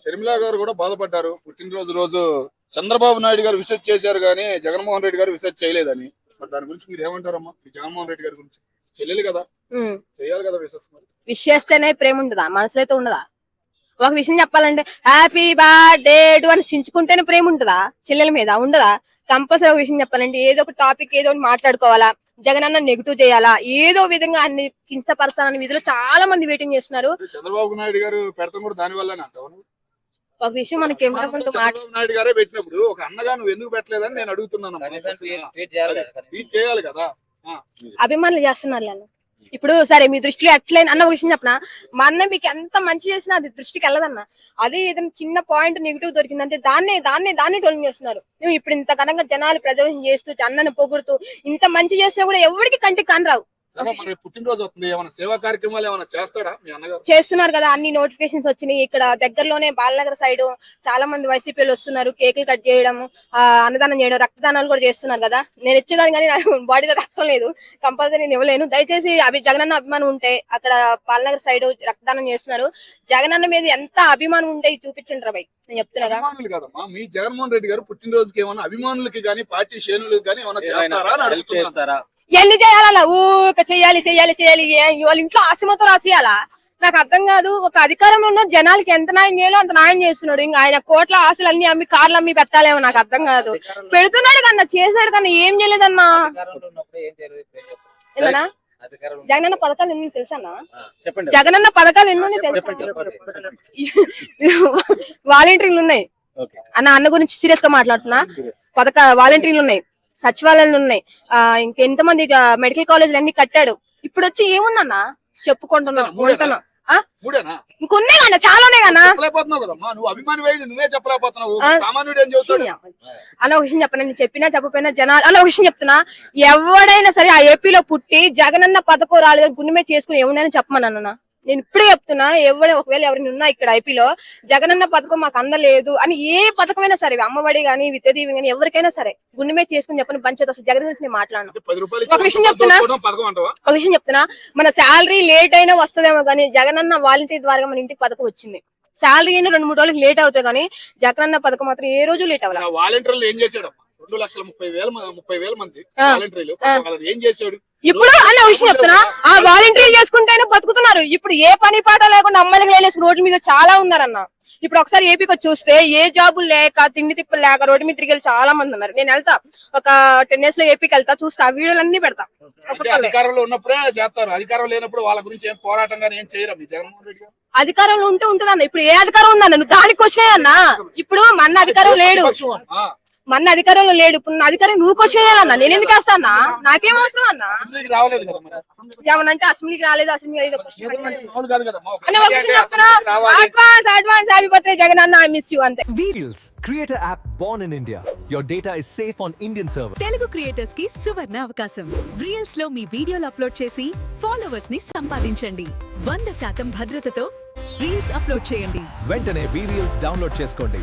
శర్మిలా గారు కూడా బాధపడ్డారు. పుట్టినరోజు రోజు చంద్రబాబు నాయుడు గారు విసిట్ చేశారు కానీ జగన్మోహన్ రెడ్డి గారు విసిట్ చేయలేదని. మరి దాని గురించి మీరు ఏమంటారమ్మా? జగన్మోహన్ రెడ్డి గారి గురించి చెల్లెలు కదా, చేయాలి కదా విసెస్. మరి విష్ చేస్తేనే ప్రేమ ఉండదా? మనసులో అయితే ఉండదా? ఒక విషయం చెప్పాలంటే హ్యాపీ బర్త్డే టు అని చించుకుంటేనే ప్రేమ ఉంటుందా? చెల్లెల మీద ఉండదా? కంపల్సరీ ఒక విషయం చెప్పాలంటే ఏదో ఒక టాపిక్ ఏదో ఒకటి మాట్లాడుకోవాలా, జగన్ అన్న నెగిటివ్ చేయాలా, ఏదో విధంగా అన్ని కించపరచాలని విధులు చాలా మంది వెయిటింగ్ చేస్తున్నారు. చంద్రబాబు నాయుడు గారు పెడతాం కూడా దాని వల్లనే అంటావు. ఒక విషయం మనకి చంద్రబాబు నాయుడు గారే పెట్టినప్పుడు ఒక అన్నగా నువ్వు ఎందుకు పెట్టలేదని నేను అడుగుతున్నాను. ట్వీట్ చేయాలి కదా. అభిమానులు చేస్తున్నారు నన్ను. ఇప్పుడు సరే మీ దృష్టిలో ఎట్లయినా అన్న ఒక విషయం చెప్పనా, మా అన్న మీకు ఎంత మంచి చేసినా అది దృష్టికి వెళ్ళదన్న. అదే ఏదైనా చిన్న పాయింట్ నెగిటివ్ దొరికిందంటే దాన్నే టోలింగ్ చేస్తున్నారు. నువ్వు ఇప్పుడు ఇంత ఘనంగా జనాలు ప్రజెంట్ చేస్తూ అన్నను పొగుడుతూ ఇంత మంచి చేసినా కూడా ఎవరికి కంటికి కానరావు. పుట్టినరోజు వస్తుంది, ఏమైనా సేవా కార్యక్రమాలు ఏమైనా చేస్తాడా మీ అన్నగారు? చేస్తున్నారు కదా, అన్ని నోటిఫికేషన్స్ వచ్చినాయి. ఇక్కడ దగ్గరలోనే బాలనగర్ సైడ్ చాలా మంది వైసీపీలు వస్తున్నారు, కేకులు కట్ చేయడం, అన్నదానం చేయడం, రక్తదానాలు కూడా చేస్తున్నారు కదా. నేను ఇచ్చేదాన్ని కానీ నాకు బాడీలో రక్తం లేదు, కంపల్సరీ నేను ఇవ్వలేను. దయచేసి జగనన్న అభిమానం ఉంటే అక్కడ బాలనగర్ సైడ్ రక్తదానం చేస్తున్నారు. జగనన్న మీద ఎంత అభిమానం ఉంటే చూపించండి రా బై, నేను చెప్తున్నా కదమ్మా. మీ జగన్మోహన్ రెడ్డి గారు పుట్టినరోజుకి ఏమైనా అభిమానులకి కానీ పార్టీ శ్రేణులకి కానీ ఏమైనా చేస్తారా? ఎన్ని చేయాలా? ఊక చెయ్యాలి వాళ్ళ ఇంట్లో ఆసిమతో రాసియాలా? నాకు అర్థం కాదు. ఒక అధికారంలో ఉన్న జనాలకి ఎంత న్యాయం చేయాలో అంత న్యాయం చేస్తున్నాడు. ఇంకా ఆయన కోట్ల ఆశలు అన్ని అమ్మి కార్లు అమ్మి పెట్టాలేమో నాకు అర్థం కాదు. పెడుతున్నాడు కన్నా, చేశాడు కన్నా, ఏం చేయలేదన్నా. ఏమన్నా జగనన్న పథకాలు ఎన్ని తెలుసన్నా? జగనన్న పథకాలు ఎన్ని తెలుసా? వాలంటీర్లు ఉన్నాయి అన్న గురించి సీరియస్ గా మాట్లాడుతున్నా. వాలంటీర్లు ఉన్నాయి, సచివాలయాలు ఉన్నాయి, ఇంకెంతమంది మెడికల్ కాలేజీలు అన్ని కట్టాడు. ఇప్పుడు వచ్చి ఏముందన్నా చెప్పుకుంటున్నా ఉంటున్నా. ఇంకొన్నాయి కన్నా, చాలా ఉన్నాయి కన్నా. అన్న ఒక విషయం చెప్పనా, నేను చెప్పినా చెప్పపోయినా జనాలు అన్న ఒక విషయం చెప్తున్నా. ఎవడైనా సరే ఆ ఏపీలో పుట్టి జగనన్న పథకం రాలేదని గుండె చేసుకుని ఏమున్నాయని చెప్పమన్నా. నేను ఇప్పుడే చెప్తున్నా, ఒకవేళ ఎవరైనా ఉన్నా ఇక్కడ ఐపీలో జగనన్న పథకం మాకు అందలేదు అని ఏ పథకమైనా సరే, అమ్మఒడి గానీ విద్య దీవెన గానీ ఎవరికైనా సరే గుండె మీద చేసుకుని చెప్పని పంచాయతీ అసలు జగన్ గురించి నేను మాట్లాడను. ఒక విషయం చెప్తున్నా, మన శాలరీ లేట్ అయినా వస్తుందేమో కానీ జగనన్న వాలంటీర్ ద్వారా మన ఇంటికి పథకం వచ్చింది. శాలరీ అయినా 2-3 రోజులు లేట్ అవుతాయి కానీ జగనన్న పథకం మాత్రం ఏ రోజు లేట్ అవ్వాలి. వాలంటీర్లు ఏం చేశాడు? 2,30,000 మంది వాలంటీర్లు ఏం చేశాడు? ఇప్పుడు అన్న విషయం చెప్తున్నా, ఆ వాలంటీర్లు చేసుకుంటేనే బతుకుతున్నారు. ఇప్పుడు ఏ పని పాట లేకుండా అమ్మాయిలకు లేలేసి రోడ్డు మీద చాలా ఉన్నారన్న. ఇప్పుడు ఒకసారి ఏపీకి చూస్తే ఏ జాబులు లేక తిండి తిప్పలు లేక రోడ్డు మీద తిరిగి చాలా మంది ఉన్నారు. నేను వెళ్తా, ఒక 10 days లో ఏపీకి వెళ్తా, చూస్తా, వీడియోలు అన్ని పెడతా. అధికారంలో ఉన్నప్పుడే చేస్తారు, అధికారం లేనప్పుడు వాళ్ళ గురించి ఏం పోరాటం కానీ ఏం చేయరు మీ జగన్మోహన్ రెడ్డి గారు. అధికారంలో ఉంటుందన్న. ఇప్పుడు ఏ అధికారం ఉందన్న? నువ్వు దానికి క్వశ్చన్ అన్న. ఇప్పుడు మన అధికారం లేడు, మన అధికారంలో లేడు. ఇప్పుడు నా అధికారం నువ్వు క్వశ్చన్ చేయాలన్నా, నేను ఎందుకు వేస్తా అన్నా? నాకేం అవసరం అన్నా? ఏమనంటే అసెంబ్లీకి రాలేదు, assembly advance happy birthday Jagan అన్న, ఐ మిస్ యూ అంతే. Videos, creator app born in India. Your data is safe on Indian server. Telugu creators కి సువర్ణ అవకాశం. రీల్స్ లో మీ వీడియోలు అప్లోడ్ చేసి ఫాలోవర్స్ ని సంపాదించండి. 100% భద్రతతో రీల్స్ అప్లోడ్ చేయండి. వెంటనే Videos డౌన్లోడ్ చేసుకోండి.